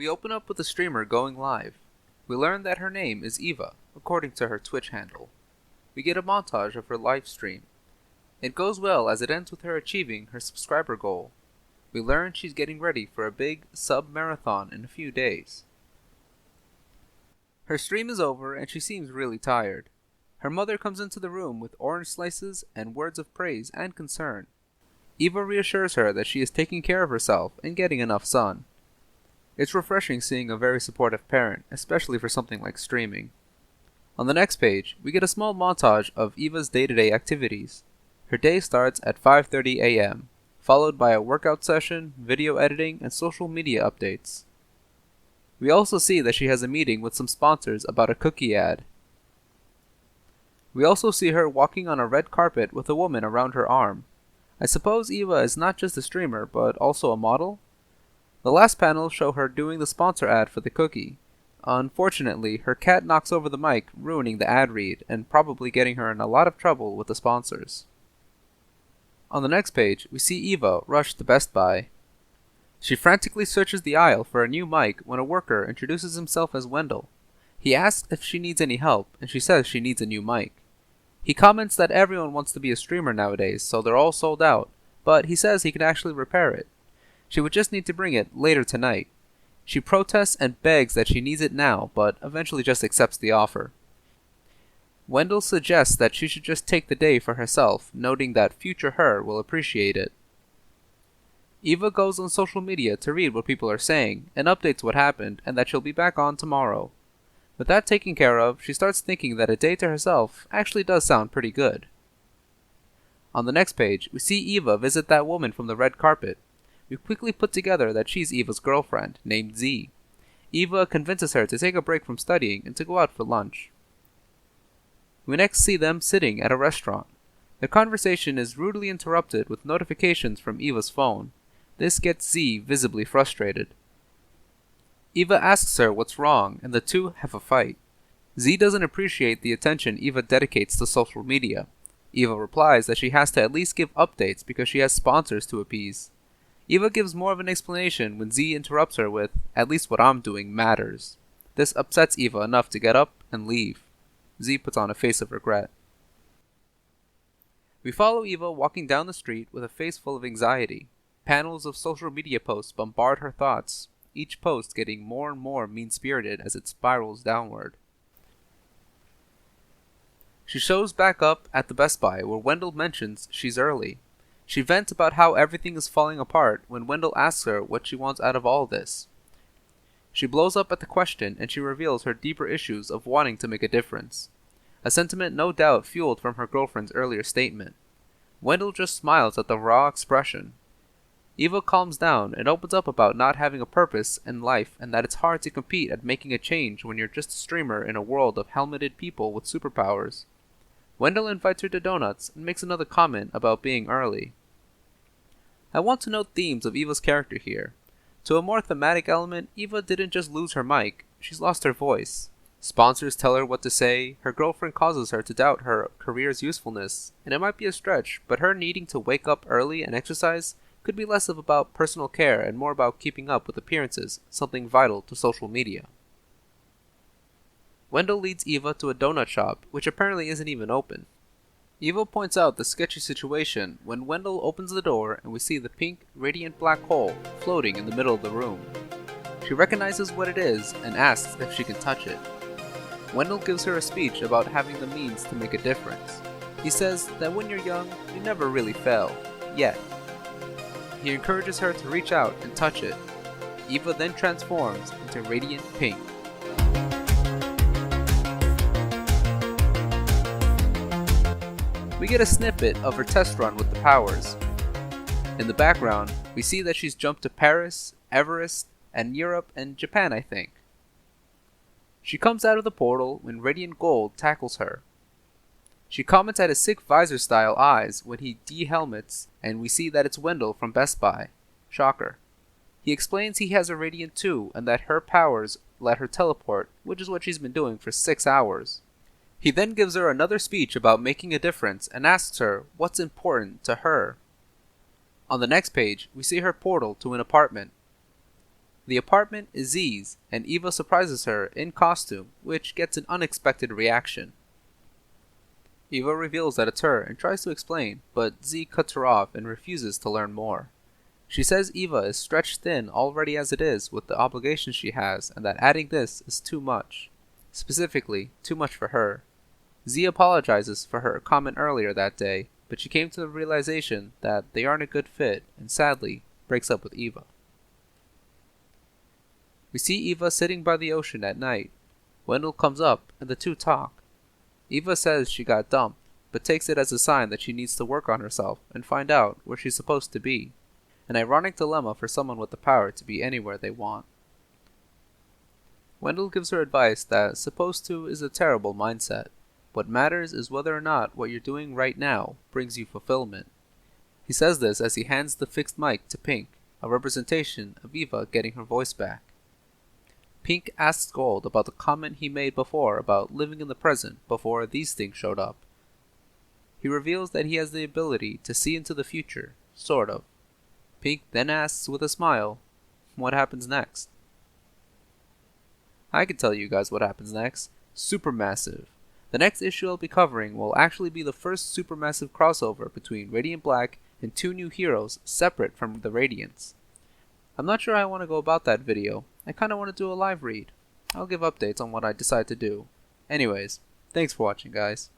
We open up with a streamer going live. We learn that her name is Eva, according to her Twitch handle. We get a montage of her live stream. It goes well as it ends with her achieving her subscriber goal. We learn she's getting ready for a big sub-marathon in a few days. Her stream is over and she seems really tired. Her mother comes into the room with orange slices and words of praise and concern. Eva reassures her that she is taking care of herself and getting enough sun. It's refreshing seeing a very supportive parent, especially for something like streaming. On the next page, we get a small montage of Eva's day-to-day activities. Her day starts at 5:30 a.m., followed by a workout session, video editing, and social media updates. We also see that she has a meeting with some sponsors about a cookie ad. We also see her walking on a red carpet with a woman around her arm. I suppose Eva is not just a streamer, but also a model? The last panels show her doing the sponsor ad for the cookie. Unfortunately, her cat knocks over the mic, ruining the ad read, and probably getting her in a lot of trouble with the sponsors. On the next page, we see Eva rush to Best Buy. She frantically searches the aisle for a new mic when a worker introduces himself as Wendell. He asks if she needs any help, and she says she needs a new mic. He comments that everyone wants to be a streamer nowadays, so they're all sold out, but he says he can actually repair it. She would just need to bring it later tonight. She protests and begs that she needs it now, but eventually just accepts the offer. Wendell suggests that she should just take the day for herself, noting that future her will appreciate it. Eva goes on social media to read what people are saying, and updates what happened, and that she'll be back on tomorrow. With that taken care of, she starts thinking that a day to herself actually does sound pretty good. On the next page, we see Eva visit that woman from the red carpet. We quickly put together that she's Eva's girlfriend, named Z. Eva convinces her to take a break from studying and to go out for lunch. We next see them sitting at a restaurant. Their conversation is rudely interrupted with notifications from Eva's phone. This gets Z visibly frustrated. Eva asks her what's wrong, and the two have a fight. Z doesn't appreciate the attention Eva dedicates to social media. Eva replies that she has to at least give updates because she has sponsors to appease. Eva gives more of an explanation when Z interrupts her with, "At least what I'm doing matters." This upsets Eva enough to get up and leave. Z puts on a face of regret. We follow Eva walking down the street with a face full of anxiety. Panels of social media posts bombard her thoughts, each post getting more and more mean-spirited as it spirals downward. She shows back up at the Best Buy where Wendell mentions she's early. She vents about how everything is falling apart when Wendell asks her what she wants out of all this. She blows up at the question and she reveals her deeper issues of wanting to make a difference. A sentiment no doubt fueled from her girlfriend's earlier statement. Wendell just smiles at the raw expression. Eva calms down and opens up about not having a purpose in life and that it's hard to compete at making a change when you're just a streamer in a world of helmeted people with superpowers. Wendell invites her to donuts and makes another comment about being early. I want to note themes of Eva's character here. To a more thematic element, Eva didn't just lose her mic, she's lost her voice. Sponsors tell her what to say, her girlfriend causes her to doubt her career's usefulness, and it might be a stretch, but her needing to wake up early and exercise could be less of about personal care and more about keeping up with appearances, something vital to social media. Wendell leads Eva to a donut shop, which apparently isn't even open. Eva points out the sketchy situation when Wendell opens the door and we see the pink, radiant black hole floating in the middle of the room. She recognizes what it is and asks if she can touch it. Wendell gives her a speech about having the means to make a difference. He says that when you're young, you never really fail, yet. He encourages her to reach out and touch it. Eva then transforms into radiant pink. We get a snippet of her test run with the powers. In the background, we see that she's jumped to Paris, Everest, and Europe and Japan, I think. She comes out of the portal when Radiant Gold tackles her. She comments at his sick visor-style eyes when he de-helmets, and we see that it's Wendell from Best Buy. Shocker. He explains he has a Radiant too, and that her powers let her teleport, which is what she's been doing for 6 hours. He then gives her another speech about making a difference and asks her what's important to her. On the next page, we see her portal to an apartment. The apartment is Z's, and Eva surprises her in costume, which gets an unexpected reaction. Eva reveals that it's her and tries to explain, but Z cuts her off and refuses to learn more. She says Eva is stretched thin already as it is with the obligations she has, and that adding this is too much. Specifically, too much for her. Z apologizes for her comment earlier that day, but she came to the realization that they aren't a good fit and sadly breaks up with Eva. We see Eva sitting by the ocean at night. Wendell comes up and the two talk. Eva says she got dumped, but takes it as a sign that she needs to work on herself and find out where she's supposed to be. An ironic dilemma for someone with the power to be anywhere they want. Wendell gives her advice that supposed to is a terrible mindset. What matters is whether or not what you're doing right now brings you fulfillment. He says this as he hands the fixed mic to Pink, a representation of Eva getting her voice back. Pink asks Gold about the comment he made before about living in the present before these things showed up. He reveals that he has the ability to see into the future, sort of. Pink then asks with a smile, what happens next? I can tell you guys what happens next. Supermassive. The next issue I'll be covering will actually be the first supermassive crossover between Radiant Black and two new heroes separate from the Radiants. I'm not sure how I want to go about that video. I kinda want to do a live read. I'll give updates on what I decide to do. Anyways, thanks for watching, guys.